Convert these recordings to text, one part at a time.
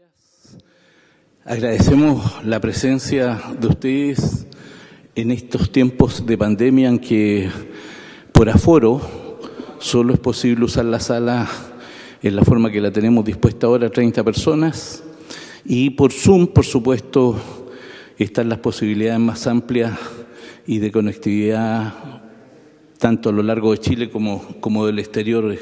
días. Agradecemos la presencia de ustedes en estos tiempos de pandemia en que por aforo solo es posible usar la sala en la forma que la tenemos dispuesta ahora, 30 personas, y por Zoom, por supuesto, están las posibilidades más amplias y de conectividad tanto a lo largo de Chile como del exterior.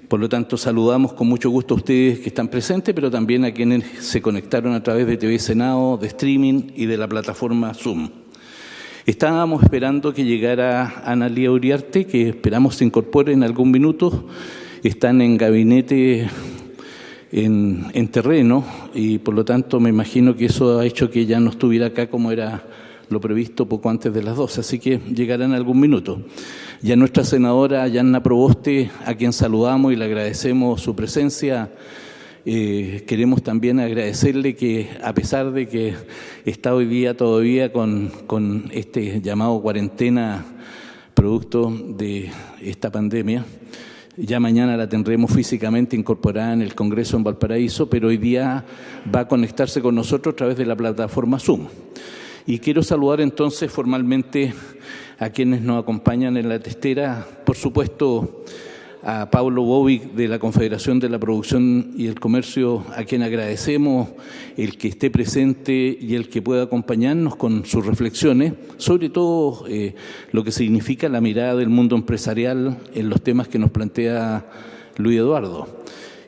Por lo tanto, saludamos con mucho gusto a ustedes que están presentes, pero también a quienes se conectaron a través de TV Senado, de streaming y de la plataforma Zoom. Estábamos esperando que llegara Ana Lía Uriarte, que esperamos se incorpore en algún minuto. Están en gabinete en terreno y por lo tanto me imagino que eso ha hecho que ya no estuviera acá como era lo previsto poco antes de las 12, así que llegará en algún minuto. Y a nuestra senadora Yanna Proboste, a quien saludamos y le agradecemos su presencia, queremos también agradecerle que a pesar de que está hoy día todavía con este llamado cuarentena producto de esta pandemia, ya mañana la tendremos físicamente incorporada en el Congreso en Valparaíso, pero hoy día va a conectarse con nosotros a través de la plataforma Zoom. Y quiero saludar entonces formalmente a quienes nos acompañan en la testera, por supuesto a Pablo Bovic de la Confederación de la Producción y el Comercio, a quien agradecemos el que esté presente y el que pueda acompañarnos con sus reflexiones, sobre todo lo que significa la mirada del mundo empresarial en los temas que nos plantea Luis Eduardo.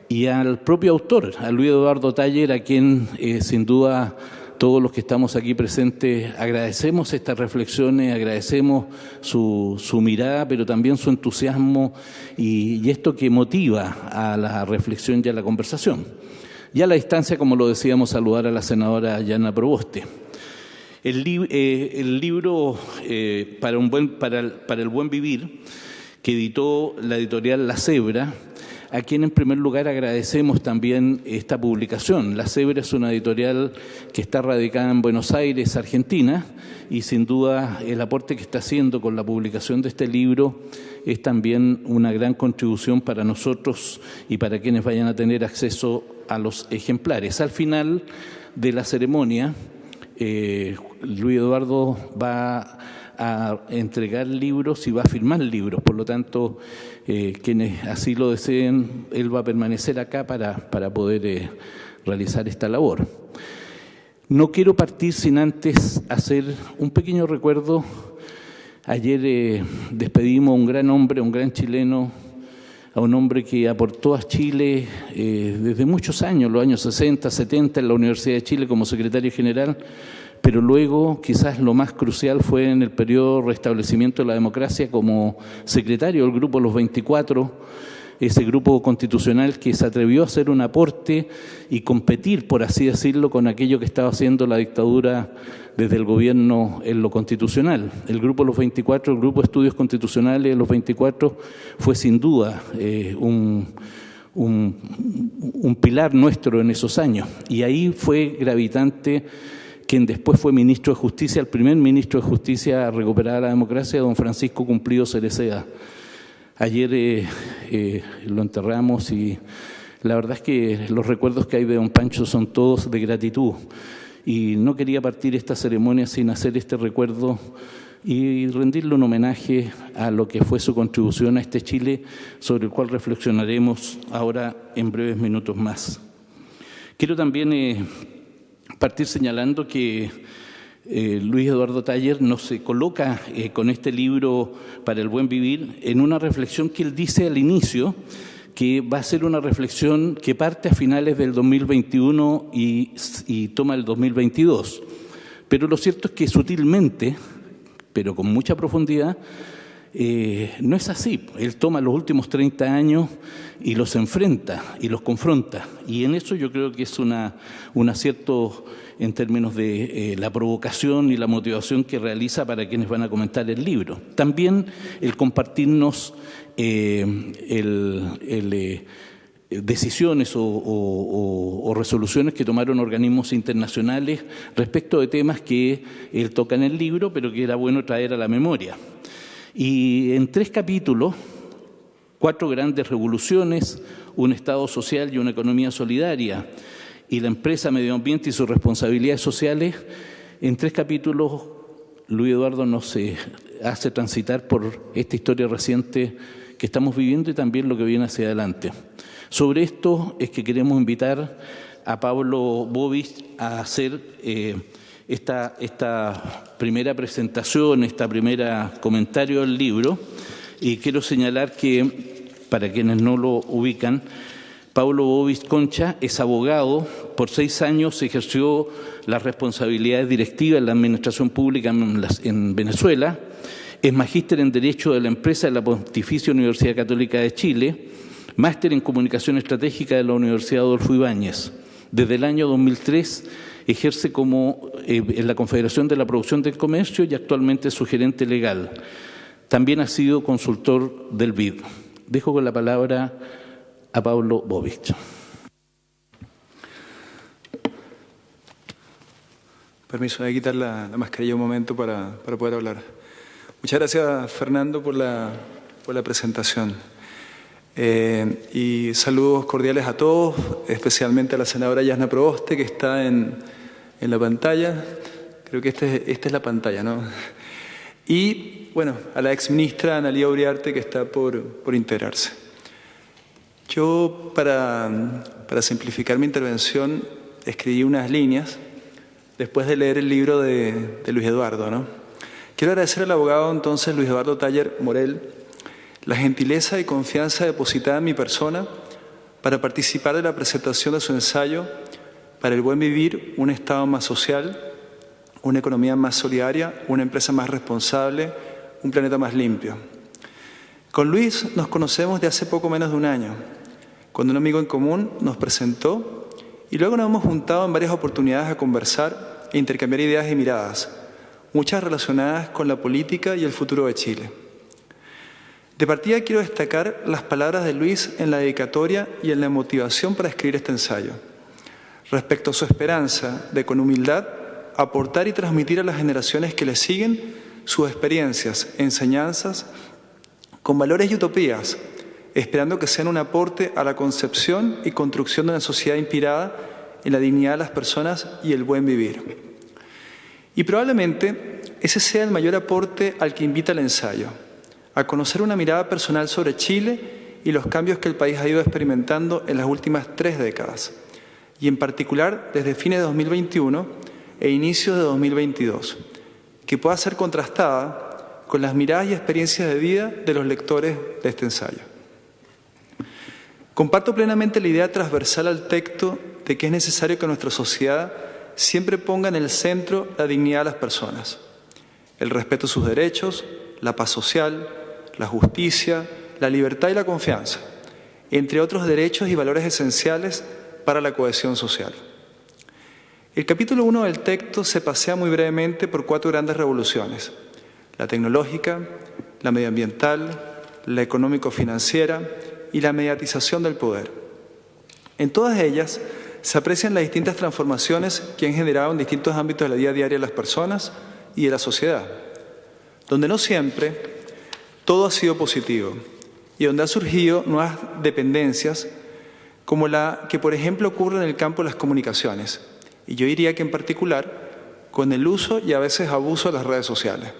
Y al propio autor, a Luis Eduardo Taller, a quien sin duda todos los que estamos aquí presentes agradecemos estas reflexiones, agradecemos su mirada, pero también su entusiasmo y esto que motiva a la reflexión y a la conversación. Y a la distancia, como lo decíamos, saludar a la senadora Yanna Proboste. El libro para el buen vivir, que editó la editorial La Cebra, a quien en primer lugar agradecemos también esta publicación. La Cebra es una editorial que está radicada en Buenos Aires, Argentina, y sin duda el aporte que está haciendo con la publicación de este libro es también una gran contribución para nosotros y para quienes vayan a tener acceso a los ejemplares. Al final de la ceremonia, Luis Eduardo va a entregar libros y va a firmar libros. Por lo tanto, quienes así lo deseen, él va a permanecer acá para poder realizar esta labor. No quiero partir sin antes hacer un pequeño recuerdo. Ayer despedimos a un gran hombre, a un gran chileno, a un hombre que aportó a Chile desde muchos años, los años 60, 70, en la Universidad de Chile como secretario general, pero luego quizás lo más crucial fue en el periodo de restablecimiento de la democracia como secretario del Grupo Los 24, ese grupo constitucional que se atrevió a hacer un aporte y competir, por así decirlo, con aquello que estaba haciendo la dictadura desde el gobierno en lo constitucional. El Grupo Los 24, el Grupo de Estudios Constitucionales de Los 24, fue sin duda un pilar nuestro en esos años. Y ahí fue gravitante quien después fue ministro de Justicia, el primer ministro de Justicia a recuperar la democracia, don Francisco Cumplido Cereceda. Ayer lo enterramos y la verdad es que los recuerdos que hay de don Pancho son todos de gratitud. Y no quería partir esta ceremonia sin hacer este recuerdo y rendirle un homenaje a lo que fue su contribución a este Chile, sobre el cual reflexionaremos ahora en breves minutos más. Quiero también partir señalando que Luis Eduardo Taller nos coloca con este libro para el buen vivir en una reflexión que él dice al inicio, que va a ser una reflexión que parte a finales del 2021 y toma el 2022. Pero lo cierto es que sutilmente, pero con mucha profundidad, no es así. Él toma los últimos 30 años y los enfrenta y los confronta. Y en eso yo creo que es un acierto en términos de la provocación y la motivación que realiza para quienes van a comentar el libro. También el compartirnos decisiones o resoluciones que tomaron organismos internacionales respecto de temas que él toca en el libro, pero que era bueno traer a la memoria. Y en 3 capítulos, 4 grandes revoluciones, un Estado social y una economía solidaria, y la empresa, medio ambiente y sus responsabilidades sociales, en 3 capítulos Luis Eduardo nos hace transitar por esta historia reciente que estamos viviendo y también lo que viene hacia adelante. Sobre esto es que queremos invitar a Pablo Bobich a hacer esta primera presentación, esta primera comentario del libro, y quiero señalar que, para quienes no lo ubican, Pablo Bobich Concha es abogado, por 6 años ejerció las responsabilidades directivas en la administración pública en Venezuela, es magíster en Derecho de la Empresa de la Pontificia Universidad Católica de Chile, máster en Comunicación Estratégica de la Universidad Adolfo Ibáñez. Desde el año 2003 ejerce en la Confederación de la Producción del Comercio y actualmente es su gerente legal. También ha sido consultor del BID. Dejo con la palabra a Pablo Bobich. Permiso, voy a quitar la mascarilla un momento para poder hablar. Muchas gracias, Fernando, por la presentación. Y saludos cordiales a todos, especialmente a la senadora Yasna Proboste, que está en la pantalla. Creo que esta es la pantalla, ¿no? Y, bueno, a la exministra Analía Uriarte, que está por integrarse. Yo, para simplificar mi intervención, escribí unas líneas después de leer el libro de Luis Eduardo, ¿no? Quiero agradecer al abogado, entonces, Luis Eduardo Taller Morel, la gentileza y confianza depositada en mi persona para participar de la presentación de su ensayo Para el buen vivir, un Estado más social, una economía más solidaria, una empresa más responsable, un planeta más limpio. Con Luis nos conocemos de hace poco menos de un año, cuando un amigo en común nos presentó y luego nos hemos juntado en varias oportunidades a conversar e intercambiar ideas y miradas, muchas relacionadas con la política y el futuro de Chile. De partida quiero destacar las palabras de Luis en la dedicatoria y en la motivación para escribir este ensayo, respecto a su esperanza de, con humildad, aportar y transmitir a las generaciones que le siguen sus experiencias, enseñanzas, con valores y utopías, esperando que sean un aporte a la concepción y construcción de una sociedad inspirada en la dignidad de las personas y el buen vivir. Y probablemente ese sea el mayor aporte al que invita el ensayo, a conocer una mirada personal sobre Chile y los cambios que el país ha ido experimentando en las últimas 3 décadas, y en particular desde fines de 2021 e inicios de 2022, que pueda ser contrastada con las miradas y experiencias de vida de los lectores de este ensayo. Comparto plenamente la idea transversal al texto de que es necesario que nuestra sociedad siempre ponga en el centro la dignidad de las personas, el respeto a sus derechos, la paz social, la justicia, la libertad y la confianza, entre otros derechos y valores esenciales para la cohesión social. El capítulo 1 del texto se pasea muy brevemente por 4 grandes revoluciones: la tecnológica, la medioambiental, la económico-financiera y la mediatización del poder. En todas ellas se aprecian las distintas transformaciones que han generado en distintos ámbitos de la vida diaria de las personas y de la sociedad, donde no siempre todo ha sido positivo y donde han surgido nuevas dependencias, como la que, por ejemplo, ocurre en el campo de las comunicaciones, y yo diría que en particular con el uso y a veces abuso de las redes sociales,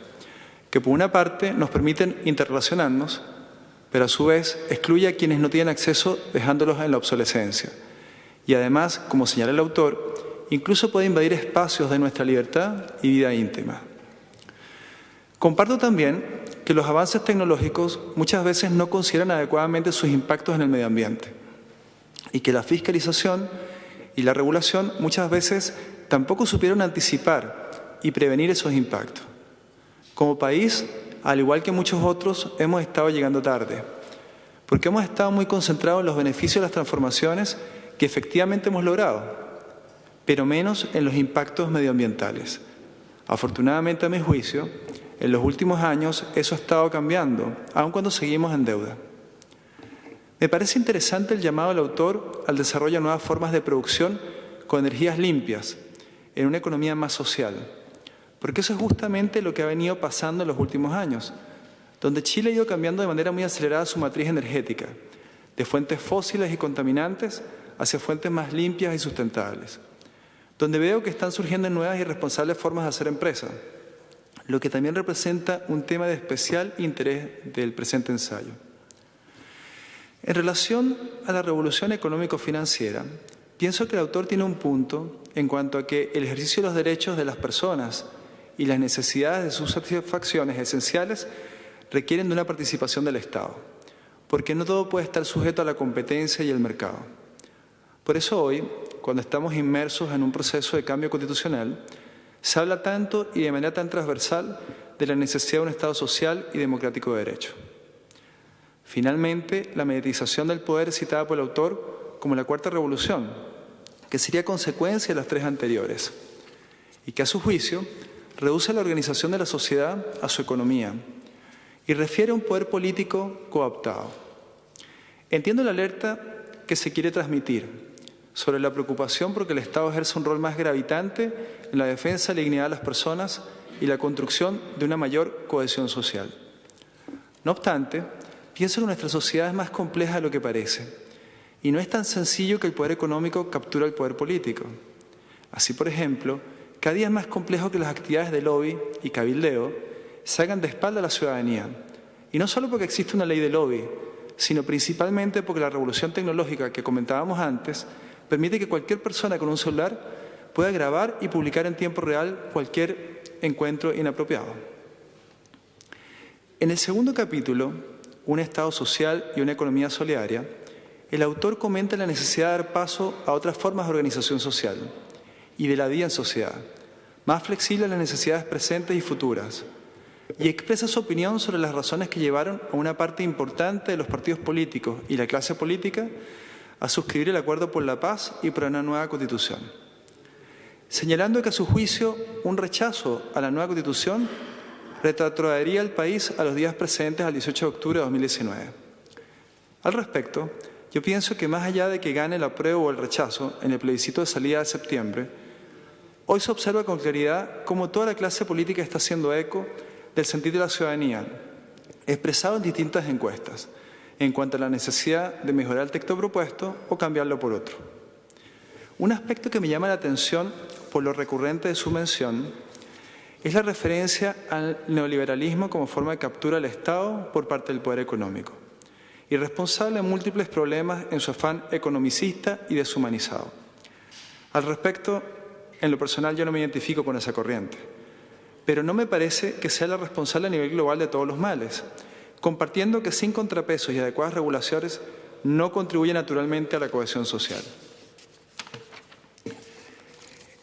que por una parte nos permiten interrelacionarnos, pero a su vez excluye a quienes no tienen acceso dejándolos en la obsolescencia. Y además, como señala el autor, incluso puede invadir espacios de nuestra libertad y vida íntima. Comparto también que los avances tecnológicos muchas veces no consideran adecuadamente sus impactos en el medio ambiente y que la fiscalización y la regulación muchas veces tampoco supieron anticipar y prevenir esos impactos. Como país, al igual que muchos otros, hemos estado llegando tarde, porque hemos estado muy concentrados en los beneficios de las transformaciones que efectivamente hemos logrado, pero menos en los impactos medioambientales. Afortunadamente, a mi juicio, en los últimos años eso ha estado cambiando, aun cuando seguimos en deuda. Me parece interesante el llamado del autor al desarrollo de nuevas formas de producción con energías limpias, en una economía más social, porque eso es justamente lo que ha venido pasando en los últimos años, donde Chile ha ido cambiando de manera muy acelerada su matriz energética, de fuentes fósiles y contaminantes hacia fuentes más limpias y sustentables, donde veo que están surgiendo nuevas y responsables formas de hacer empresa, lo que también representa un tema de especial interés del presente ensayo. En relación a la revolución económico-financiera, pienso que el autor tiene un punto en cuanto a que el ejercicio de los derechos de las personas y las necesidades de sus satisfacciones esenciales requieren de una participación del Estado, porque no todo puede estar sujeto a la competencia y el mercado. Por eso hoy, cuando estamos inmersos en un proceso de cambio constitucional, se habla tanto y de manera tan transversal de la necesidad de un Estado social y democrático de derecho. Finalmente, la mediatización del poder citada por el autor como la cuarta revolución, que sería consecuencia de las tres anteriores, y que a su juicio reduce la organización de la sociedad a su economía y refiere a un poder político cooptado. Entiendo la alerta que se quiere transmitir sobre la preocupación por que el Estado ejerza un rol más gravitante en la defensa de la dignidad de las personas y la construcción de una mayor cohesión social. No obstante, pienso que nuestra sociedad es más compleja de lo que parece, y no es tan sencillo que el poder económico captura el poder político. Así, por ejemplo, cada día es más complejo que las actividades de lobby y cabildeo se hagan de espalda a la ciudadanía, y no solo porque existe una ley de lobby, sino principalmente porque la revolución tecnológica que comentábamos antes permite que cualquier persona con un celular pueda grabar y publicar en tiempo real cualquier encuentro inapropiado. En el segundo capítulo, Un Estado social y una economía solidaria, el autor comenta la necesidad de dar paso a otras formas de organización social y de la vida en sociedad, más flexible a las necesidades presentes y futuras, y expresa su opinión sobre las razones que llevaron a una parte importante de los partidos políticos y la clase política a suscribir el Acuerdo por la Paz y por una nueva Constitución, señalando que a su juicio un rechazo a la nueva Constitución retrotraería al país a los días precedentes al 18 de octubre de 2019. Al respecto, yo pienso que más allá de que gane el apruebo o el rechazo en el plebiscito de salida de septiembre, hoy se observa con claridad cómo toda la clase política está haciendo eco del sentir de la ciudadanía, expresado en distintas encuestas, en cuanto a la necesidad de mejorar el texto propuesto o cambiarlo por otro. Un aspecto que me llama la atención por lo recurrente de su mención es la referencia al neoliberalismo como forma de captura del Estado por parte del poder económico, y responsable de múltiples problemas en su afán economicista y deshumanizado. Al respecto, en lo personal yo no me identifico con esa corriente, pero no me parece que sea la responsable a nivel global de todos los males, compartiendo que sin contrapesos y adecuadas regulaciones no contribuye naturalmente a la cohesión social.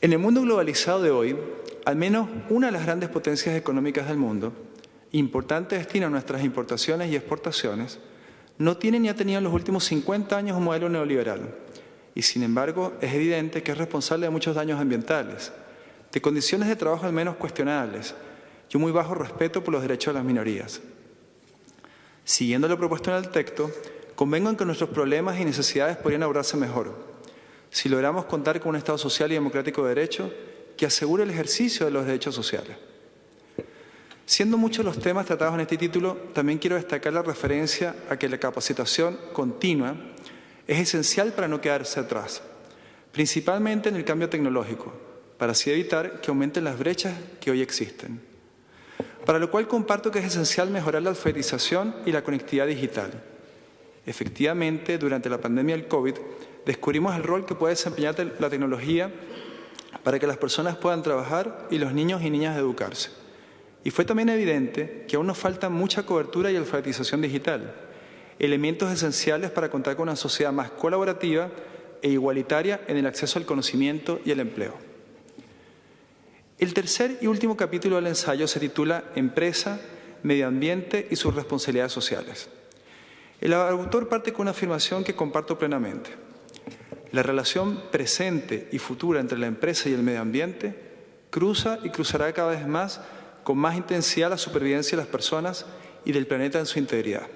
En el mundo globalizado de hoy, al menos una de las grandes potencias económicas del mundo, importante destino a nuestras importaciones y exportaciones, no tiene ni ha tenido en los últimos 50 años un modelo neoliberal, y sin embargo es evidente que es responsable de muchos daños ambientales, de condiciones de trabajo al menos cuestionables y un muy bajo respeto por los derechos de las minorías. Siguiendo lo propuesto en el texto, convengo en que nuestros problemas y necesidades podrían abordarse mejor si logramos contar con un Estado social y democrático de derecho que asegure el ejercicio de los derechos sociales. Siendo muchos los temas tratados en este título, también quiero destacar la referencia a que la capacitación continua es esencial para no quedarse atrás, principalmente en el cambio tecnológico, para así evitar que aumenten las brechas que hoy existen. Para lo cual comparto que es esencial mejorar la alfabetización y la conectividad digital. Efectivamente, durante la pandemia del COVID, descubrimos el rol que puede desempeñar la tecnología para que las personas puedan trabajar y los niños y niñas educarse. Y fue también evidente que aún nos falta mucha cobertura y alfabetización digital, elementos esenciales para contar con una sociedad más colaborativa e igualitaria en el acceso al conocimiento y el empleo. El tercer y último capítulo del ensayo se titula Empresa, Medio Ambiente y sus responsabilidades sociales. El autor parte con una afirmación que comparto plenamente. La relación presente y futura entre la empresa y el medio ambiente cruza y cruzará cada vez más con más intensidad la supervivencia de las personas y del planeta en su integridad.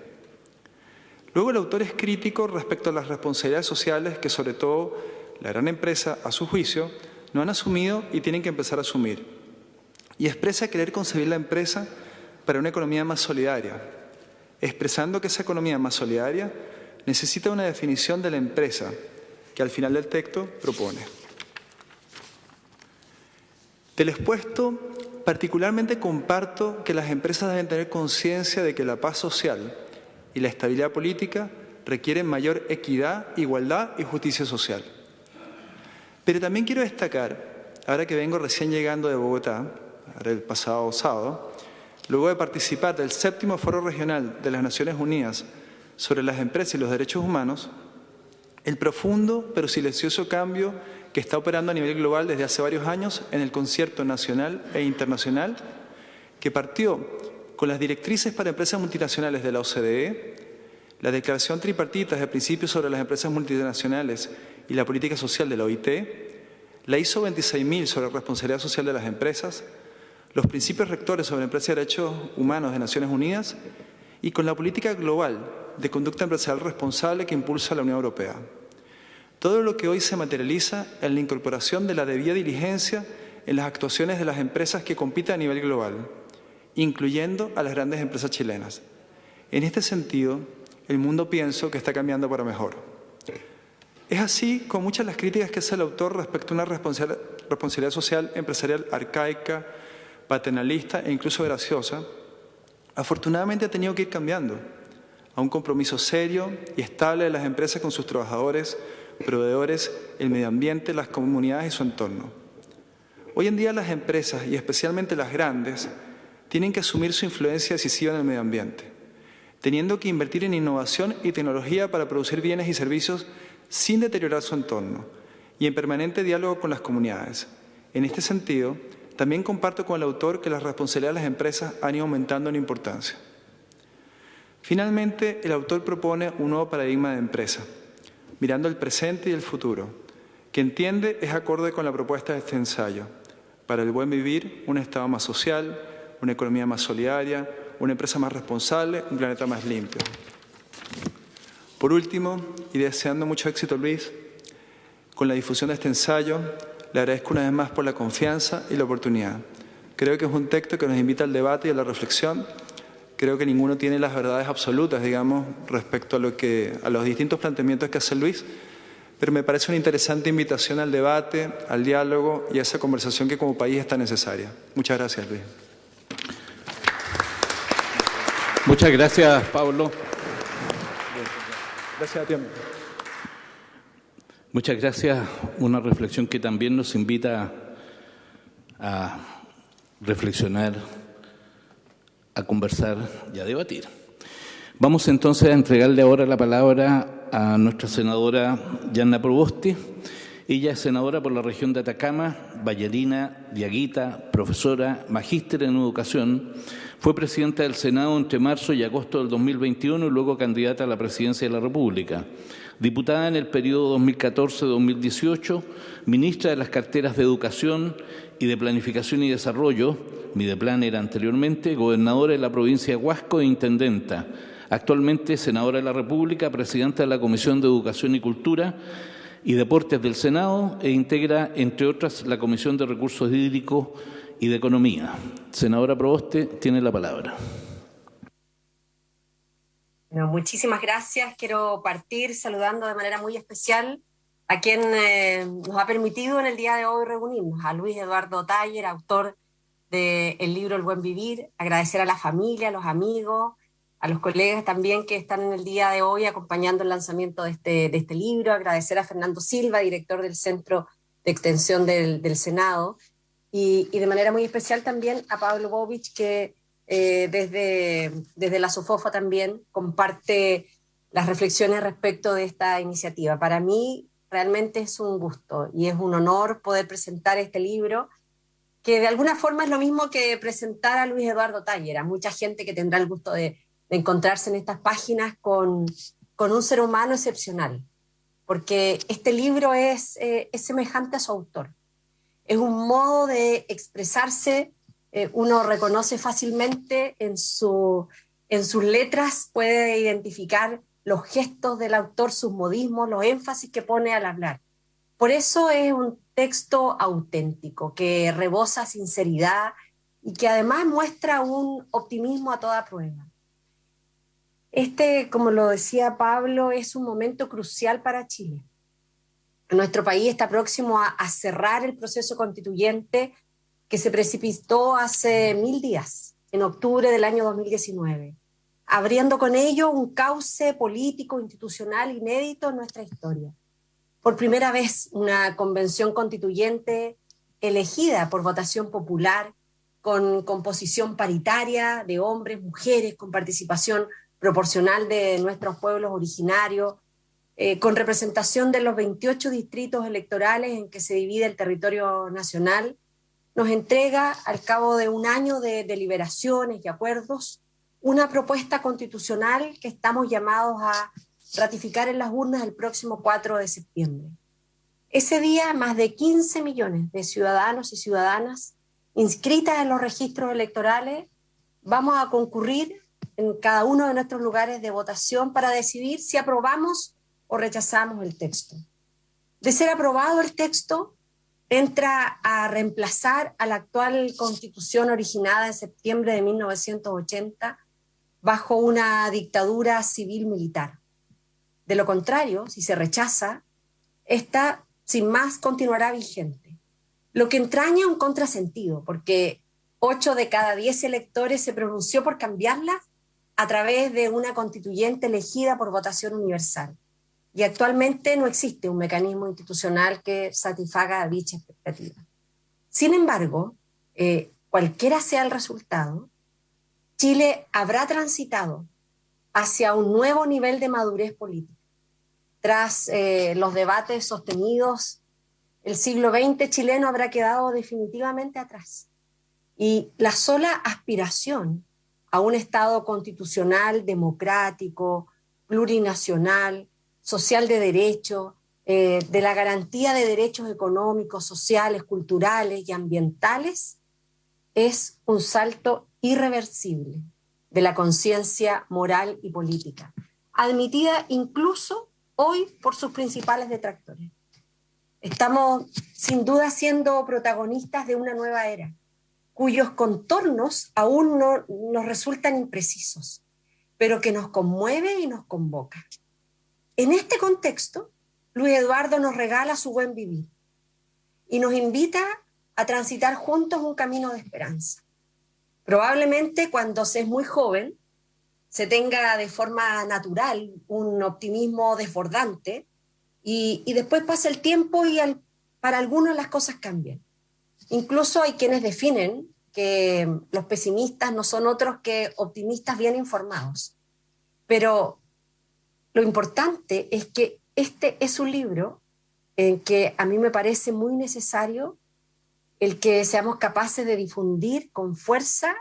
Luego el autor es crítico respecto a las responsabilidades sociales que sobre todo la gran empresa, a su juicio, no han asumido y tienen que empezar a asumir. Y expresa querer concebir la empresa para una economía más solidaria, expresando que esa economía más solidaria necesita una definición de la empresa que al final del texto propone. Del expuesto, particularmente comparto que las empresas deben tener conciencia de que la paz social y la estabilidad política requieren mayor equidad, igualdad y justicia social. Pero también quiero destacar, ahora que vengo recién llegando de Bogotá, ahora el pasado sábado, luego de participar del 7º Foro Regional de las Naciones Unidas sobre las empresas y los derechos humanos, el profundo pero silencioso cambio que está operando a nivel global desde hace varios años en el concierto nacional e internacional, que partió con las directrices para empresas multinacionales de la OCDE, la Declaración Tripartita de Principios sobre las Empresas Multinacionales y la Política Social de la OIT, la ISO 26000 sobre responsabilidad social de las empresas, los Principios Rectores sobre Empresas y Derechos Humanos de Naciones Unidas y con la Política Global de Conducta Empresarial Responsable que impulsa la Unión Europea. Todo lo que hoy se materializa en la incorporación de la debida diligencia en las actuaciones de las empresas que compiten a nivel global, incluyendo a las grandes empresas chilenas. En este sentido, el mundo pienso que está cambiando para mejor. Es así con muchas de las críticas que hace el autor respecto a una responsabilidad social empresarial arcaica, paternalista e incluso graciosa, afortunadamente ha tenido que ir cambiando a un compromiso serio y estable de las empresas con sus trabajadores, proveedores, el medio ambiente, las comunidades y su entorno. Hoy en día las empresas, y especialmente las grandes, tienen que asumir su influencia decisiva en el medio ambiente, teniendo que invertir en innovación y tecnología para producir bienes y servicios sin deteriorar su entorno y en permanente diálogo con las comunidades. En este sentido, también comparto con el autor que las responsabilidades de las empresas han ido aumentando en importancia. Finalmente, el autor propone un nuevo paradigma de empresa, mirando el presente y el futuro, que entiende es acorde con la propuesta de este ensayo. Para el buen vivir, un Estado más social, una economía más solidaria, una empresa más responsable, un planeta más limpio. Por último, y deseando mucho éxito, Luis, con la difusión de este ensayo, le agradezco una vez más por la confianza y la oportunidad. Creo que es un texto que nos invita al debate y a la reflexión. Creo que ninguno tiene las verdades absolutas, digamos, respecto a los distintos planteamientos que hace Luis, pero me parece una interesante invitación al debate, al diálogo y a esa conversación que como país es tan necesaria. Muchas gracias, Luis. Muchas gracias, Pablo. Gracias a ti. Muchas gracias. Una reflexión que también nos invita a reflexionar, a conversar y a debatir. Vamos entonces a entregarle ahora la palabra a nuestra senadora Yanna Proboste. Ella es senadora por la región de Atacama, bailarina, diaguita, profesora, magíster en educación. Fue presidenta del Senado entre marzo y agosto del 2021 y luego candidata a la presidencia de la República. Diputada en el periodo 2014-2018, ministra de las carteras de Educación y de Planificación y Desarrollo, Mideplan era anteriormente, gobernadora de la provincia de Huasco e intendenta. Actualmente senadora de la República, presidenta de la Comisión de Educación y Cultura y Deportes del Senado e integra, entre otras, la Comisión de Recursos Hídricos y de Economía. Senadora Proboste, tiene la palabra. Bueno, muchísimas gracias. Quiero partir saludando de manera muy especial a quien nos ha permitido en el día de hoy reunirnos, a Luis Eduardo Taller, autor del libro El Buen Vivir, agradecer a la familia, a los amigos, a los colegas también que están en el día de hoy acompañando el lanzamiento de este libro, agradecer a Fernando Silva, director del Centro de Extensión del Senado, y de manera muy especial también a Pablo Bobich, que desde la SOFOFA también comparte las reflexiones respecto de esta iniciativa. Para mí realmente es un gusto y es un honor poder presentar este libro, que de alguna forma es lo mismo que presentar a Luis Eduardo Taller. A mucha gente que tendrá el gusto de encontrarse en estas páginas con un ser humano excepcional, porque este libro es semejante a su autor. Es un modo de expresarse. Uno reconoce fácilmente en sus letras, puede identificar los gestos del autor, sus modismos, los énfasis que pone al hablar. Por eso es un texto auténtico, que rebosa sinceridad y que además muestra un optimismo a toda prueba. Como lo decía Pablo, es un momento crucial para Chile. Nuestro país está próximo a cerrar el proceso constituyente que se precipitó hace 1000 días, en octubre del año 2019, abriendo con ello un cauce político, institucional inédito en nuestra historia. Por primera vez, una convención constituyente elegida por votación popular, con composición paritaria de hombres, mujeres, con participación proporcional de nuestros pueblos originarios, con representación de los 28 distritos electorales en que se divide el territorio nacional, nos entrega, al cabo de un año de deliberaciones y acuerdos, una propuesta constitucional que estamos llamados a ratificar en las urnas el próximo 4 de septiembre. Ese día, más de 15 millones de ciudadanos y ciudadanas inscritas en los registros electorales vamos a concurrir en cada uno de nuestros lugares de votación para decidir si aprobamos o rechazamos el texto. De ser aprobado el texto, entra a reemplazar a la actual Constitución originada en septiembre de 1980 bajo una dictadura civil-militar. De lo contrario, si se rechaza, esta sin más continuará vigente. Lo que entraña un contrasentido, porque 8 de cada 10 electores se pronunció por cambiarla a través de una constituyente elegida por votación universal. Y actualmente no existe un mecanismo institucional que satisfaga dicha expectativa. Sin embargo, cualquiera sea el resultado, Chile habrá transitado hacia un nuevo nivel de madurez política. Tras los debates sostenidos, el siglo XX chileno habrá quedado definitivamente atrás. Y la sola aspiración a un Estado constitucional, democrático, plurinacional, social de derecho, de la garantía de derechos económicos, sociales, culturales y ambientales, es un salto irreversible de la conciencia moral y política, admitida incluso hoy por sus principales detractores. Estamos sin duda siendo protagonistas de una nueva era, cuyos contornos aún no nos resultan imprecisos, pero que nos conmueve y nos convoca. En este contexto, Luis Eduardo nos regala su buen vivir y nos invita a transitar juntos un camino de esperanza. Probablemente cuando se es muy joven, se tenga de forma natural un optimismo desbordante y después pasa el tiempo y para algunos las cosas cambian. Incluso hay quienes definen que los pesimistas no son otros que optimistas bien informados. Pero lo importante es que este es un libro en que a mí me parece muy necesario el que seamos capaces de difundir con fuerza,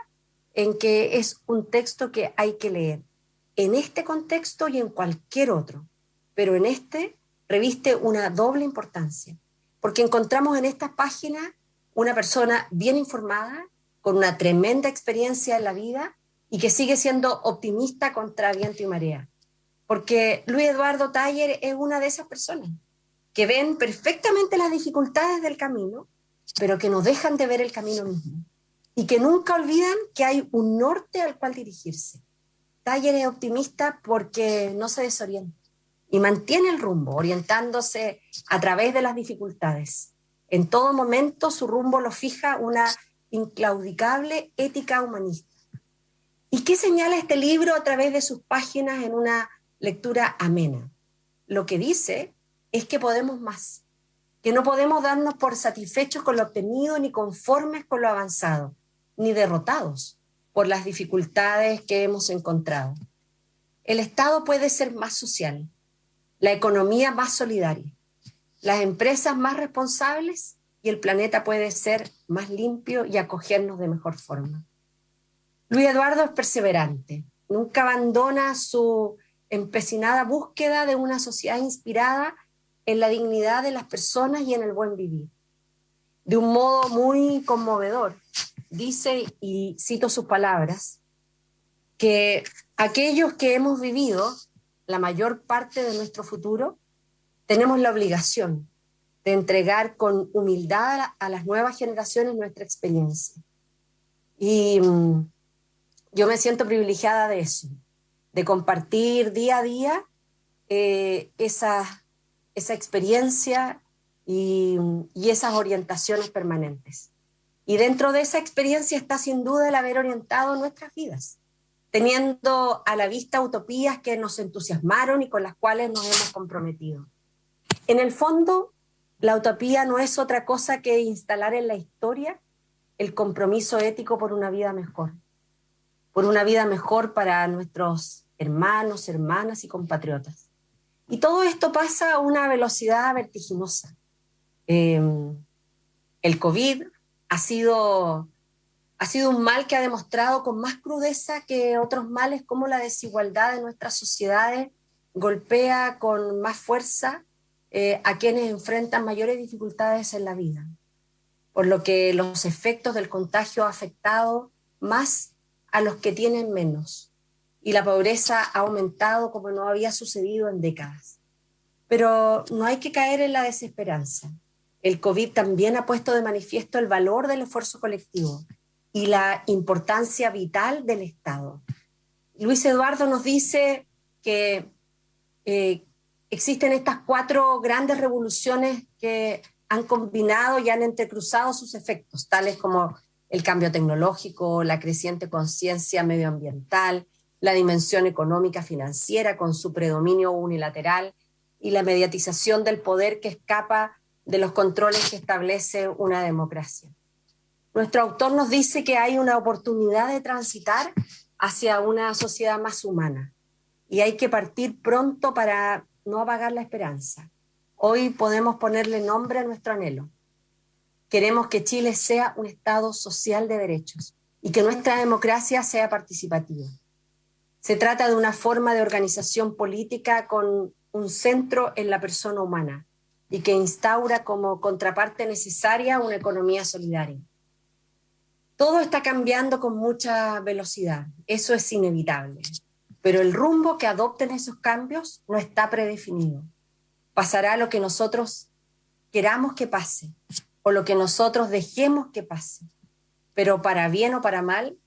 en que es un texto que hay que leer en este contexto y en cualquier otro, pero en este reviste una doble importancia, porque encontramos en estas páginas una persona bien informada, con una tremenda experiencia en la vida y que sigue siendo optimista contra viento y marea. Porque Luis Eduardo Taller es una de esas personas que ven perfectamente las dificultades del camino, pero que no dejan de ver el camino mismo y que nunca olvidan que hay un norte al cual dirigirse. Taller es optimista porque no se desorienta y mantiene el rumbo, orientándose a través de las dificultades. En todo momento su rumbo lo fija una inclaudicable ética humanista. ¿Y qué señala este libro a través de sus páginas en una lectura amena? Lo que dice es que podemos más, que no podemos darnos por satisfechos con lo obtenido ni conformes con lo avanzado, ni derrotados por las dificultades que hemos encontrado. El Estado puede ser más social, la economía más solidaria, las empresas más responsables y el planeta puede ser más limpio y acogernos de mejor forma. Luis Eduardo es perseverante, nunca abandona su empecinada búsqueda de una sociedad inspirada en la dignidad de las personas y en el buen vivir. De un modo muy conmovedor, dice, y cito sus palabras, que aquellos que hemos vivido la mayor parte de nuestro futuro tenemos la obligación de entregar con humildad a las nuevas generaciones nuestra experiencia. Y yo me siento privilegiada de eso, de compartir día a día esa experiencia y esas orientaciones permanentes. Y dentro de esa experiencia está sin duda el haber orientado nuestras vidas, teniendo a la vista utopías que nos entusiasmaron y con las cuales nos hemos comprometido. En el fondo, la utopía no es otra cosa que instalar en la historia el compromiso ético por una vida mejor para nuestros hermanos, hermanas y compatriotas. Y todo esto pasa a una velocidad vertiginosa. El COVID ha sido un mal que ha demostrado con más crudeza que otros males cómo la desigualdad de nuestras sociedades golpea con más fuerza a quienes enfrentan mayores dificultades en la vida, por lo que los efectos del contagio han afectado más a los que tienen menos, y la pobreza ha aumentado como no había sucedido en décadas. Pero no hay que caer en la desesperanza. El COVID también ha puesto de manifiesto el valor del esfuerzo colectivo y la importancia vital del Estado. Luis Eduardo nos dice que existen estas 4 grandes revoluciones que han combinado y han entrecruzado sus efectos, tales como el cambio tecnológico, la creciente conciencia medioambiental, la dimensión económica financiera con su predominio unilateral y la mediatización del poder que escapa de los controles que establece una democracia. Nuestro autor nos dice que hay una oportunidad de transitar hacia una sociedad más humana y hay que partir pronto para no apagar la esperanza. Hoy podemos ponerle nombre a nuestro anhelo. Queremos que Chile sea un Estado social de derechos y que nuestra democracia sea participativa. Se trata de una forma de organización política con un centro en la persona humana y que instaura como contraparte necesaria una economía solidaria. Todo está cambiando con mucha velocidad, eso es inevitable, pero el rumbo que adopten esos cambios no está predefinido. Pasará lo que nosotros queramos que pase o lo que nosotros dejemos que pase, pero para bien o para mal,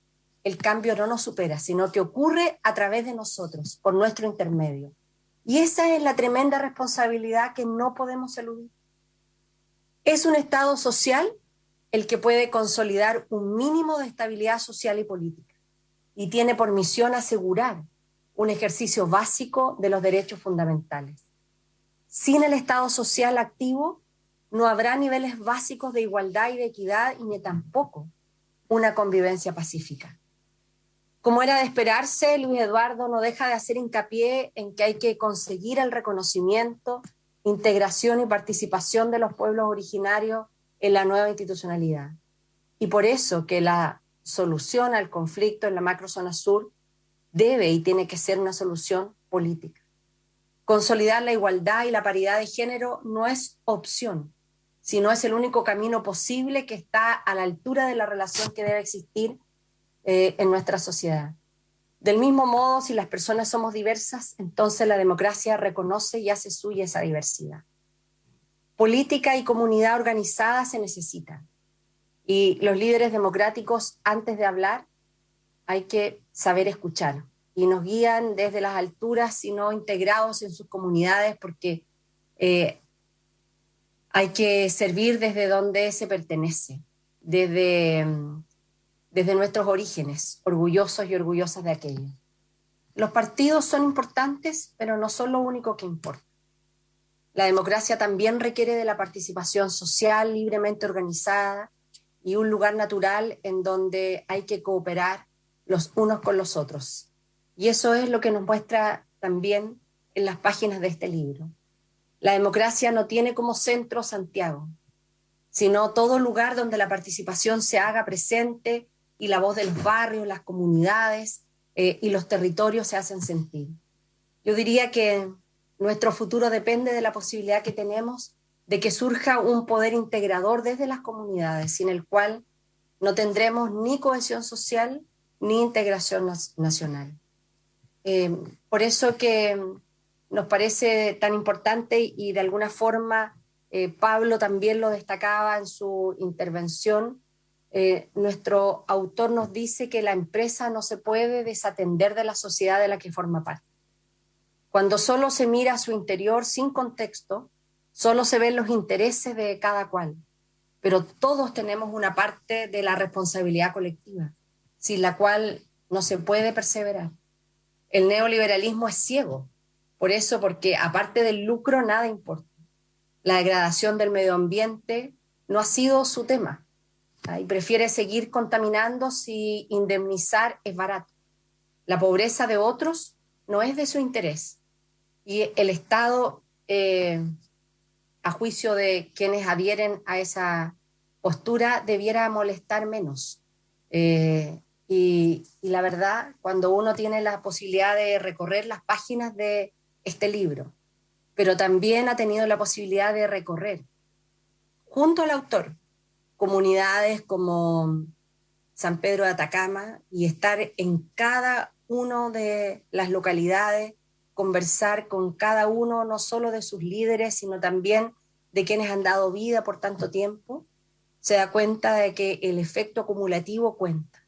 el cambio no nos supera, sino que ocurre a través de nosotros, por nuestro intermedio. Y esa es la tremenda responsabilidad que no podemos eludir. Es un Estado social el que puede consolidar un mínimo de estabilidad social y política y tiene por misión asegurar un ejercicio básico de los derechos fundamentales. Sin el Estado social activo no habrá niveles básicos de igualdad y de equidad y ni tampoco una convivencia pacífica. Como era de esperarse, Luis Eduardo no deja de hacer hincapié en que hay que conseguir el reconocimiento, integración y participación de los pueblos originarios en la nueva institucionalidad. Y por eso que la solución al conflicto en la macrozona sur debe y tiene que ser una solución política. Consolidar la igualdad y la paridad de género no es opción, sino es el único camino posible que está a la altura de la relación que debe existir en nuestra sociedad. Del mismo modo, si las personas somos diversas, entonces la democracia reconoce y hace suya esa diversidad. Política y comunidad organizada se necesitan. Y los líderes democráticos, antes de hablar, hay que saber escuchar. Y nos guían desde las alturas, sino integrados en sus comunidades, porque hay que servir desde donde se pertenece, desde nuestros orígenes, orgullosos y orgullosas de aquello. Los partidos son importantes, pero no son lo único que importa. La democracia también requiere de la participación social libremente organizada y un lugar natural en donde hay que cooperar los unos con los otros. Y eso es lo que nos muestra también en las páginas de este libro. La democracia no tiene como centro Santiago, sino todo lugar donde la participación se haga presente y la voz de los barrios, las comunidades y los territorios se hacen sentir. Yo diría que nuestro futuro depende de la posibilidad que tenemos de que surja un poder integrador desde las comunidades, sin el cual no tendremos ni cohesión social ni integración nacional. Por eso que nos parece tan importante y de alguna forma Pablo también lo destacaba en su intervención. Nuestro autor nos dice que la empresa no se puede desatender de la sociedad de la que forma parte. Cuando solo se mira a su interior sin contexto, Solo se ven los intereses de cada cual, pero todos tenemos una parte de la responsabilidad colectiva, sin la cual no se puede perseverar. El neoliberalismo es ciego, por eso, porque aparte del lucro nada importa. La degradación del medio ambiente no ha sido su tema, y prefiere seguir contaminando si indemnizar es barato. La pobreza de otros no es de su interés, y el Estado, a juicio de quienes adhieren a esa postura, debiera molestar menos. Y la verdad, cuando uno tiene la posibilidad de recorrer las páginas de este libro, pero también ha tenido la posibilidad de recorrer, junto al autor, comunidades como San Pedro de Atacama y estar en cada una de las localidades, conversar con cada uno, no solo de sus líderes, sino también de quienes han dado vida por tanto tiempo, se da cuenta de que el efecto acumulativo cuenta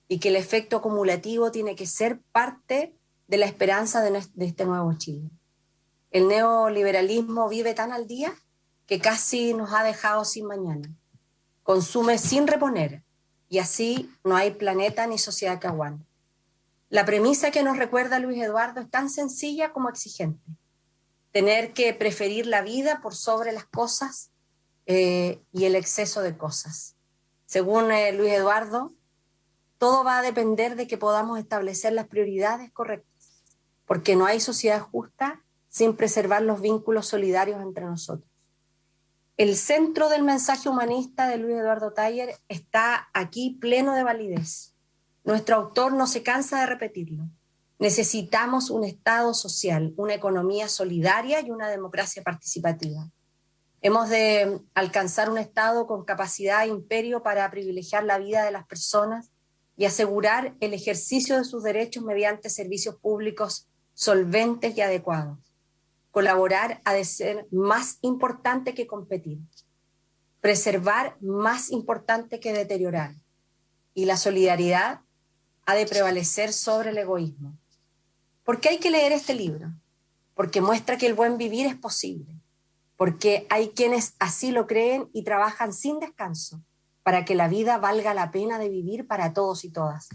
y que el efecto acumulativo tiene que ser parte de la esperanza de este nuevo Chile. El neoliberalismo vive tan al día que casi nos ha dejado sin mañana. Consume sin reponer y así no hay planeta ni sociedad que aguante. La premisa que nos recuerda Luis Eduardo es tan sencilla como exigente. Tener que preferir la vida por sobre las cosas y el exceso de cosas. Según Luis Eduardo, todo va a depender de que podamos establecer las prioridades correctas, porque no hay sociedad justa sin preservar los vínculos solidarios entre nosotros. El centro del mensaje humanista de Luis Eduardo Taller está aquí pleno de validez. Nuestro autor no se cansa de repetirlo. Necesitamos un Estado social, una economía solidaria y una democracia participativa. Hemos de alcanzar un Estado con capacidad e imperio para privilegiar la vida de las personas y asegurar el ejercicio de sus derechos mediante servicios públicos solventes y adecuados. Colaborar ha de ser más importante que competir. Preservar más importante que deteriorar. Y la solidaridad ha de prevalecer sobre el egoísmo. ¿Por qué hay que leer este libro? Porque muestra que el buen vivir es posible. Porque hay quienes así lo creen y trabajan sin descanso para que la vida valga la pena de vivir para todos y todas.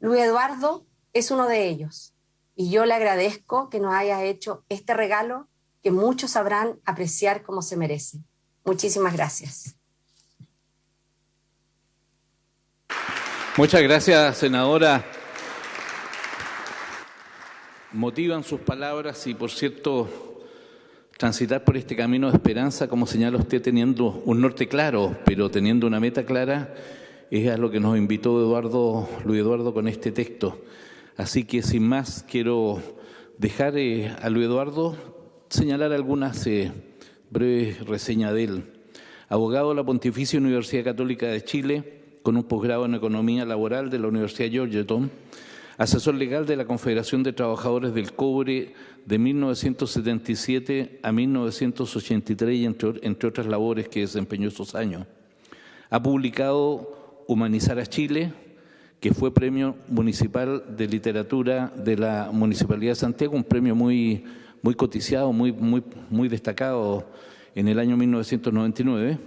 Luis Eduardo es uno de ellos. Y yo le agradezco que nos haya hecho este regalo que muchos sabrán apreciar como se merece. Muchísimas gracias. Muchas gracias, senadora. Motivan sus palabras y, por cierto, transitar por este camino de esperanza, como señala usted, teniendo un norte claro, pero teniendo una meta clara, es a lo que nos invitó Luis Eduardo con este texto. Así que, sin más, quiero dejar a Luis Eduardo señalar algunas breves reseñas de él. Abogado de la Pontificia Universidad Católica de Chile, con un posgrado en Economía Laboral de la Universidad Georgetown, asesor legal de la Confederación de Trabajadores del Cobre de 1977 a 1983 y entre otras labores que desempeñó esos años. Ha publicado Humanizar a Chile, que fue Premio Municipal de Literatura de la Municipalidad de Santiago, un premio muy cotizado, muy destacado en el año 1999,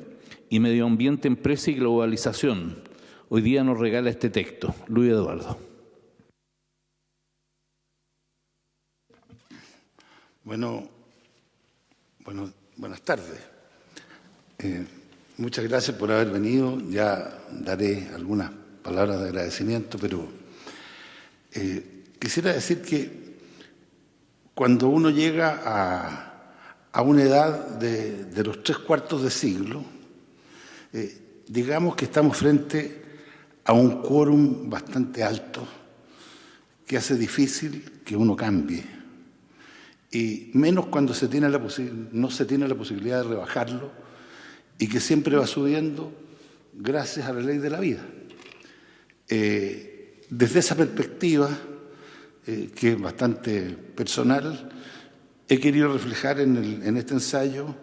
y Medio Ambiente, Empresa y Globalización. Hoy día nos regala este texto. Luis Eduardo. Buenas tardes. Muchas gracias por haber venido. Ya daré algunas palabras de agradecimiento, pero quisiera decir que cuando uno llega a una edad de los 3/4 de siglo, digamos que estamos frente a un quórum bastante alto que hace difícil que uno cambie, y menos cuando no se tiene la posibilidad de rebajarlo y que siempre va subiendo gracias a la ley de la vida. Desde esa perspectiva, que es bastante personal, he querido reflejar en este ensayo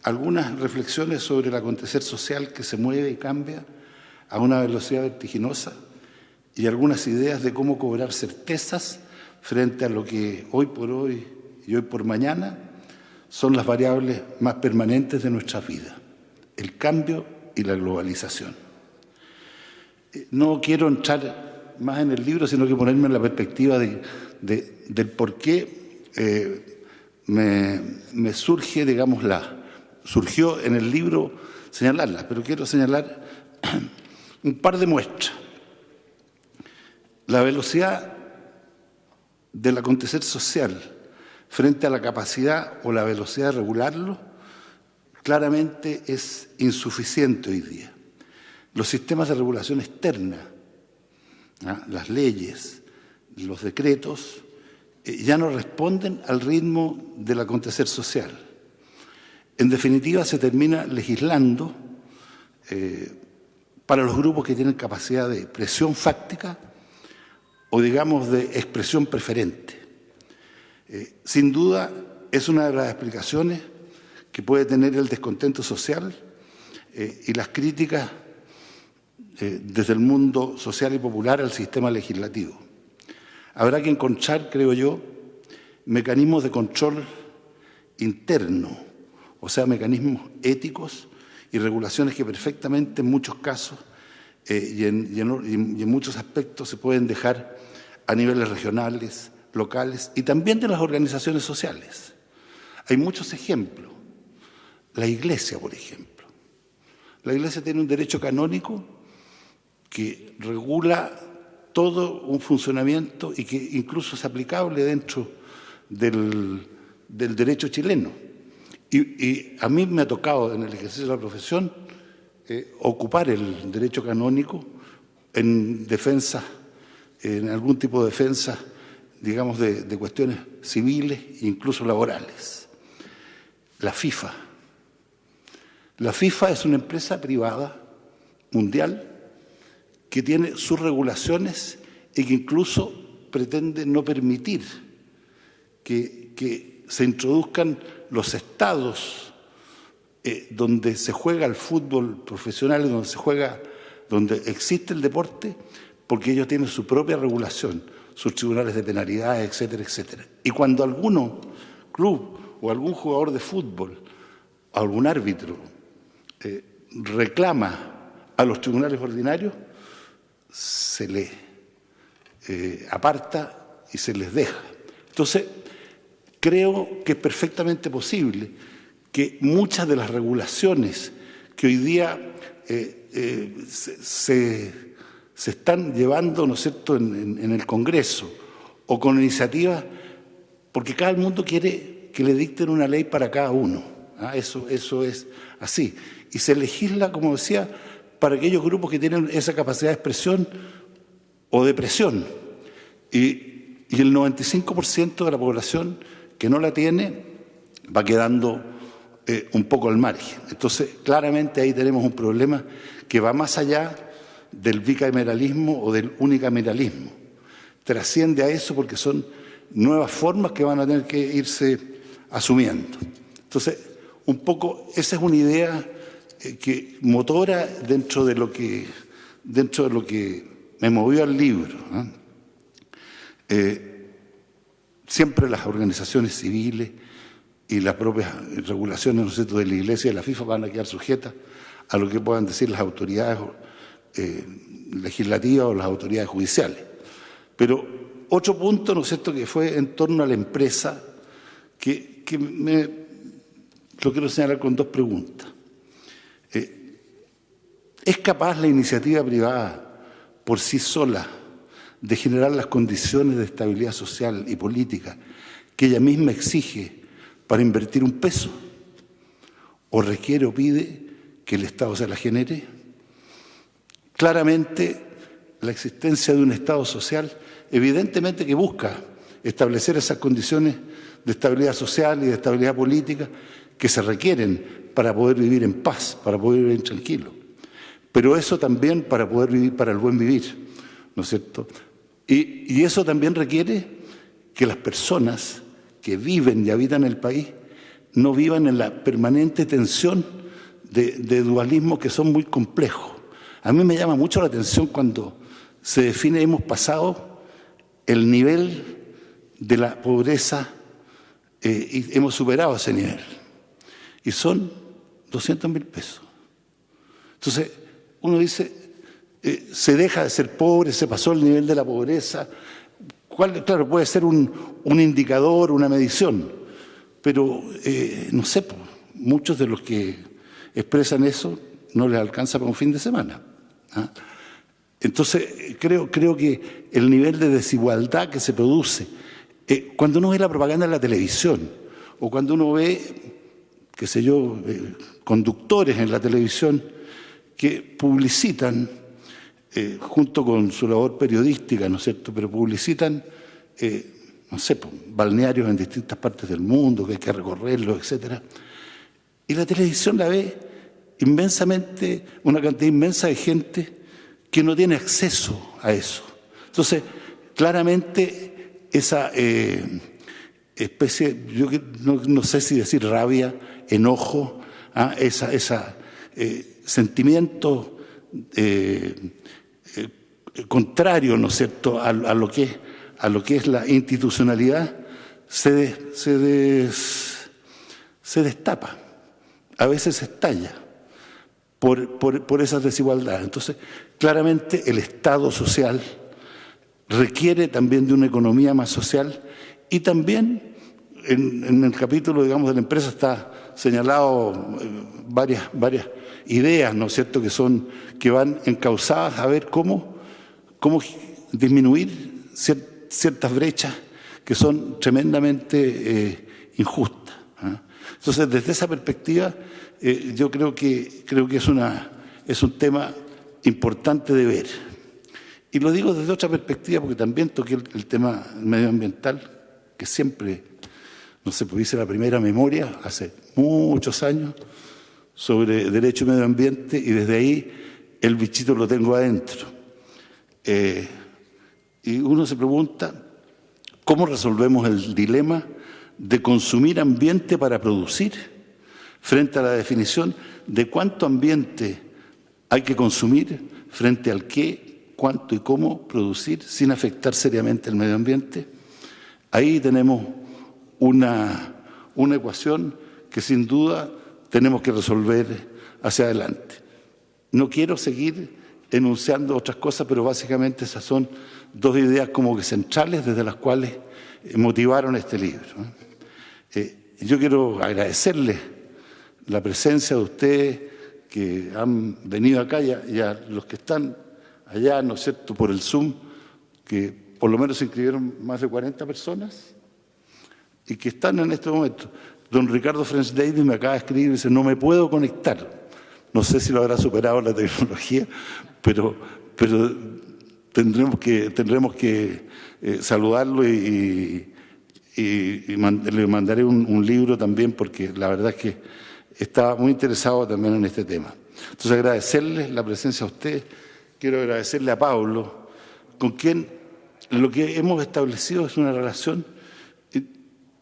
algunas reflexiones sobre el acontecer social que se mueve y cambia a una velocidad vertiginosa, y algunas ideas de cómo cobrar certezas frente a lo que hoy por hoy y hoy por mañana son las variables más permanentes de nuestra vida, el cambio y la globalización. No quiero entrar más en el libro, sino que ponerme en la perspectiva del por qué me surge, digamos, surgió en el libro señalarlas, pero quiero señalar un par de muestras. La velocidad del acontecer social frente a la capacidad o la velocidad de regularlo, claramente es insuficiente hoy día. Los sistemas de regulación externa, las leyes, los decretos, ya no responden al ritmo del acontecer social. En definitiva, se termina legislando para los grupos que tienen capacidad de presión fáctica o, digamos, de expresión preferente. Sin duda, es una de las explicaciones que puede tener el descontento social y las críticas desde el mundo social y popular al sistema legislativo. Habrá que encontrar, creo yo, mecanismos de control interno, o sea, mecanismos éticos y regulaciones que perfectamente en muchos casos y en muchos aspectos se pueden dejar a niveles regionales, locales y también de las organizaciones sociales. Hay muchos ejemplos. La Iglesia, por ejemplo. La Iglesia tiene un derecho canónico que regula todo un funcionamiento y que incluso es aplicable dentro del derecho chileno. Y a mí me ha tocado en el ejercicio de la profesión ocupar el derecho canónico en defensa, en algún tipo de defensa, digamos, de cuestiones civiles e incluso laborales. La FIFA. La FIFA es una empresa privada mundial que tiene sus regulaciones y que incluso pretende no permitir que se introduzcan los estados donde se juega el fútbol profesional y donde existe el deporte, porque ellos tienen su propia regulación, sus tribunales de penalidades, etcétera, etcétera. Y cuando algún club o algún jugador de fútbol, algún árbitro reclama a los tribunales ordinarios, se les aparta y se les deja. Entonces, creo que es perfectamente posible que muchas de las regulaciones que hoy día se están llevando, ¿no es cierto?, en el Congreso o con iniciativas, porque cada mundo quiere que le dicten una ley para cada uno. Eso es así. Y se legisla, como decía, para aquellos grupos que tienen esa capacidad de expresión o de presión. Y el 95% de la población que no la tiene va quedando un poco al margen. Entonces, claramente ahí tenemos un problema que va más allá del bicameralismo o del unicameralismo. Trasciende a eso porque son nuevas formas que van a tener que irse asumiendo. Entonces, un poco esa es una idea que motora dentro de lo que me movió al libro. Siempre las organizaciones civiles y las propias regulaciones, ¿no es cierto?, de la Iglesia y de la FIFA van a quedar sujetas a lo que puedan decir las autoridades legislativas o las autoridades judiciales. Pero otro punto, ¿no es cierto?, que fue en torno a la empresa, que lo quiero señalar con dos preguntas. ¿Es capaz la iniciativa privada por sí sola de generar las condiciones de estabilidad social y política que ella misma exige para invertir un peso? ¿O requiere o pide que el Estado se la genere? Claramente, la existencia de un Estado social, evidentemente que busca establecer esas condiciones de estabilidad social y de estabilidad política que se requieren para poder vivir en paz, para poder vivir tranquilo. Pero eso también para poder vivir, para el buen vivir, ¿no es cierto? Y eso también requiere que las personas que viven y habitan el país no vivan en la permanente tensión de dualismos que son muy complejos. A mí me llama mucho la atención cuando se define, hemos pasado el nivel de la pobreza y hemos superado ese nivel. Y son 200.000 pesos. Entonces, uno dice, se deja de ser pobre, se pasó el nivel de la pobreza. Claro, puede ser un indicador, una medición, pero no sé, muchos de los que expresan eso no les alcanza para un fin de semana. ¿Ah? Entonces, creo que el nivel de desigualdad que se produce, cuando uno ve la propaganda en la televisión, o cuando uno ve, qué sé yo, conductores en la televisión que publicitan, junto con su labor periodística, ¿no es cierto?, pero publicitan, no sé, balnearios en distintas partes del mundo, que hay que recorrerlos, etcétera. Y la televisión la ve inmensamente, una cantidad inmensa de gente que no tiene acceso a eso. Entonces, claramente, esa especie, yo no sé si decir rabia, enojo, esa sentimiento contrario, ¿no es cierto?, a lo que es la institucionalidad, se destapa, a veces estalla por esas desigualdades. Entonces, claramente el Estado social requiere también de una economía más social, y también en el capítulo, digamos, de la empresa está señalado varias ideas, ¿no es cierto?, que van encauzadas a ver cómo disminuir ciertas brechas que son tremendamente injustas. Entonces, desde esa perspectiva, yo creo que es un tema importante de ver. Y lo digo desde otra perspectiva porque también toqué el tema medioambiental, que siempre, no sé, pues hice la primera memoria hace muchos años sobre derecho y medio ambiente, y desde ahí el bichito lo tengo adentro. Y uno se pregunta, ¿cómo resolvemos el dilema de consumir ambiente para producir frente a la definición de cuánto ambiente hay que consumir frente al qué, cuánto y cómo producir sin afectar seriamente el medio ambiente? Ahí tenemos una ecuación que sin duda tenemos que resolver hacia adelante. No quiero seguir enunciando otras cosas, pero básicamente esas son dos ideas como que centrales desde las cuales motivaron este libro. Yo quiero agradecerles la presencia de ustedes que han venido acá y a los que están allá, ¿no es cierto?, por el Zoom, que por lo menos se inscribieron más de 40 personas y que están en este momento. Don Ricardo French Davis me acaba de escribir y dice, no me puedo conectar. No sé si lo habrá superado la tecnología, pero tendremos que saludarlo y le mandaré un libro también, porque la verdad es que está muy interesado también en este tema. Entonces, agradecerle la presencia a usted. Quiero agradecerle a Pablo, con quien lo que hemos establecido es una relación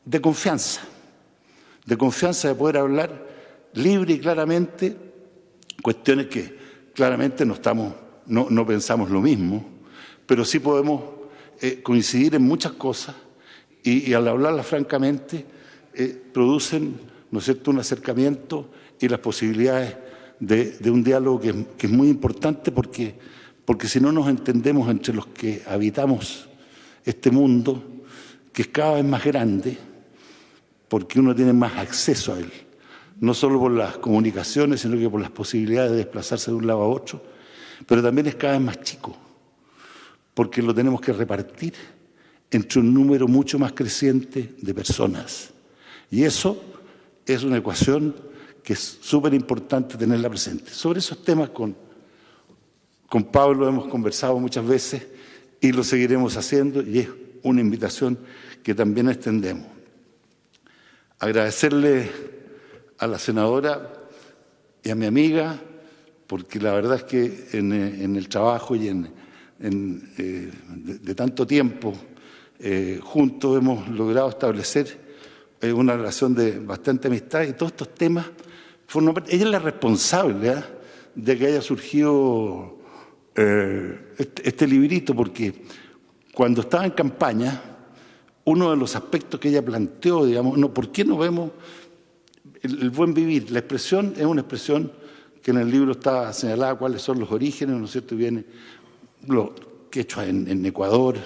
de confianza de poder hablar libre y claramente cuestiones que claramente no pensamos lo mismo, pero sí podemos coincidir en muchas cosas y al hablarlas francamente producen, ¿no es cierto?, un acercamiento y las posibilidades de un diálogo que es muy importante, porque si no nos entendemos entre los que habitamos este mundo, que es cada vez más grande, porque uno tiene más acceso a él, no solo por las comunicaciones, sino que por las posibilidades de desplazarse de un lado a otro, pero también es cada vez más chico, porque lo tenemos que repartir entre un número mucho más creciente de personas. Y eso es una ecuación que es súper importante tenerla presente. Sobre esos temas con Pablo hemos conversado muchas veces y lo seguiremos haciendo, y es una invitación que también extendemos. Agradecerle a la senadora y a mi amiga, porque la verdad es que en el trabajo y de tanto tiempo juntos hemos logrado establecer una relación de bastante amistad, y todos estos temas ella es la responsable de que haya surgido este librito, porque cuando estaba en campaña uno de los aspectos que ella planteó, digamos, ¿por qué no vemos el buen vivir? La expresión es una expresión que en el libro está señalada cuáles son los orígenes, ¿no es cierto? Viene los quechuas en Ecuador,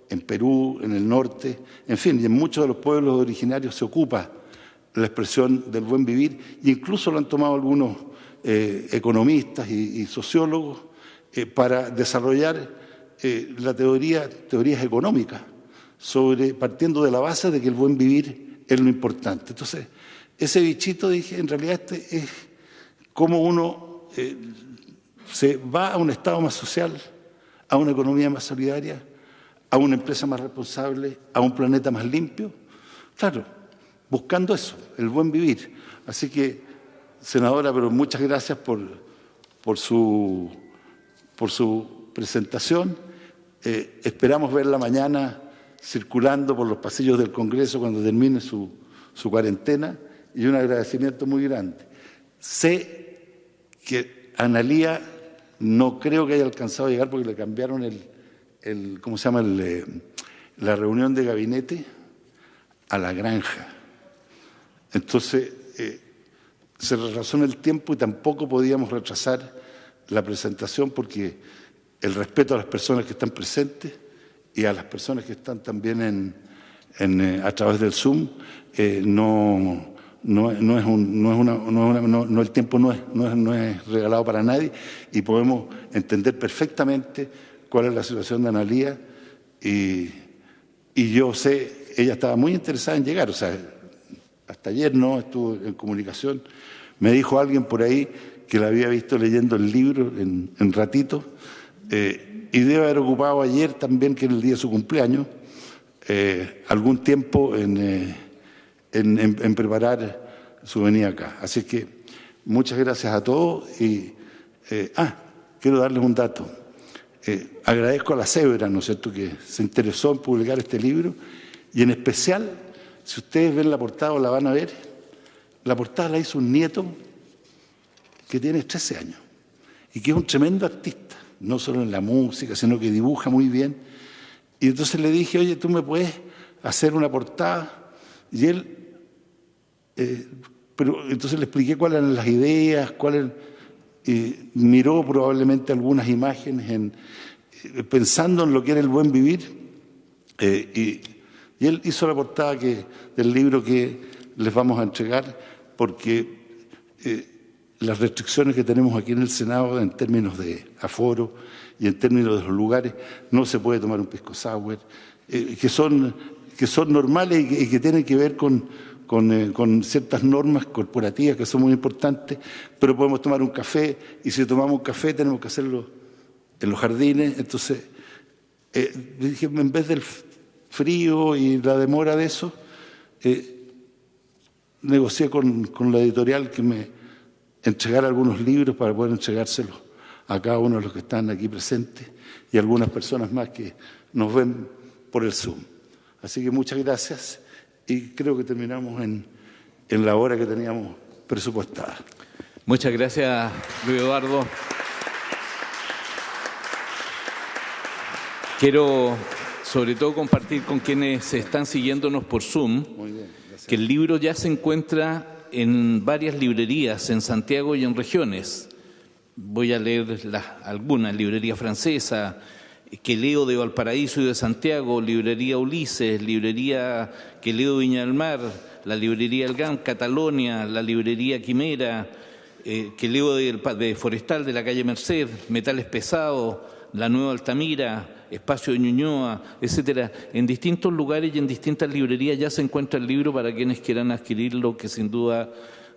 en Perú, en el norte, en fin, y en muchos de los pueblos originarios se ocupa la expresión del buen vivir, e incluso lo han tomado algunos economistas y sociólogos para desarrollar teorías económicas, partiendo de la base de que el buen vivir es lo importante. Entonces, ese bichito, dije, en realidad es cómo uno se va a un estado más social, a una economía más solidaria, a una empresa más responsable, a un planeta más limpio. Claro, buscando eso, el buen vivir. Así que, senadora, pero muchas gracias por su presentación. Esperamos verla mañana circulando por los pasillos del Congreso cuando termine su cuarentena, y un agradecimiento muy grande. Sé que Analía no creo que haya alcanzado a llegar porque le cambiaron ¿cómo se llama? La reunión de gabinete a la granja. Entonces, se retrasó en el tiempo y tampoco podíamos retrasar la presentación porque el respeto a las personas que están presentes y a las personas que están también a través del Zoom, el tiempo no es regalado para nadie y podemos entender perfectamente cuál es la situación de Analía y yo sé, ella estaba muy interesada en llegar, o sea, hasta ayer no estuvo en comunicación, me dijo alguien por ahí que la había visto leyendo el libro en ratito, y debe haber ocupado ayer también, que era el día de su cumpleaños, algún tiempo en preparar su venida acá. Así que muchas gracias a todos y quiero darles un dato. Agradezco a la Cebra, ¿no es cierto?, que se interesó en publicar este libro y en especial, si ustedes ven la portada o la van a ver, la portada la hizo un nieto que tiene 13 años y que es un tremendo artista, no solo en la música, sino que dibuja muy bien. Y entonces le dije, oye, ¿tú me puedes hacer una portada? Y él, pero entonces le expliqué cuáles eran las ideas, miró probablemente algunas imágenes pensando en lo que era el buen vivir, y él hizo la portada del libro que les vamos a entregar, porque las restricciones que tenemos aquí en el Senado en términos de aforo y en términos de los lugares, no se puede tomar un pisco sour, que son normales y que tienen que ver con ciertas normas corporativas que son muy importantes, pero podemos tomar un café y si tomamos un café tenemos que hacerlo en los jardines. Entonces, dije, en vez del frío y la demora de eso, negocié con la editorial que me entregara algunos libros para poder entregárselos a cada uno de los que están aquí presentes y algunas personas más que nos ven por el Zoom. Así que muchas gracias y creo que terminamos en la hora que teníamos presupuestada. Muchas gracias, Luis Eduardo. Quiero sobre todo compartir con quienes están siguiéndonos por Zoom que el libro ya se encuentra en varias librerías en Santiago y en regiones. Voy a leer algunas: librería francesa, Queleo de Valparaíso y de Santiago, librería Ulises, librería Queleo Viña del Mar, la librería El GAM Catalonia, la librería Quimera, Queleo de Forestal de la calle Merced, Metales Pesados, la Nueva Altamira, Espacio de Ñuñoa, etcétera. En distintos lugares y en distintas librerías ya se encuentra el libro para quienes quieran adquirirlo, que sin duda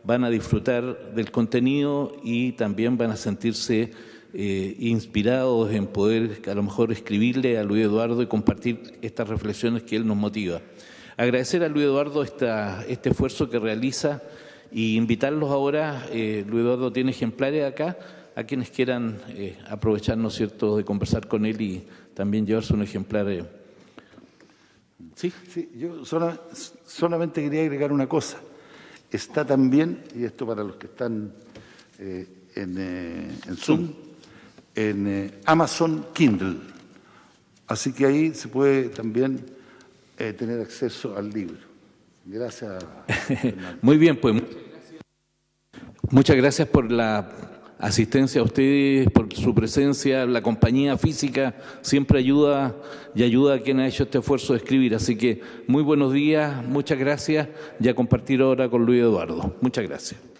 van a disfrutar del contenido y también van a sentirse inspirados en poder a lo mejor escribirle a Luis Eduardo y compartir estas reflexiones que él nos motiva. Agradecer a Luis Eduardo este esfuerzo que realiza y invitarlos ahora. Luis Eduardo tiene ejemplares acá, a quienes quieran aprovechar, ¿no es cierto?, de conversar con él y también llevarse un ejemplar. ¿Sí? Sí, yo solamente quería agregar una cosa. Está también, y esto para los que están en Zoom, en Amazon Kindle. Así que ahí se puede también tener acceso al libro. Gracias. Muy bien, pues muchas gracias por la asistencia a ustedes, por su presencia. La compañía física siempre ayuda y ayuda a quien ha hecho este esfuerzo de escribir. Así que muy buenos días, muchas gracias y a compartir ahora con Luis Eduardo. Muchas gracias.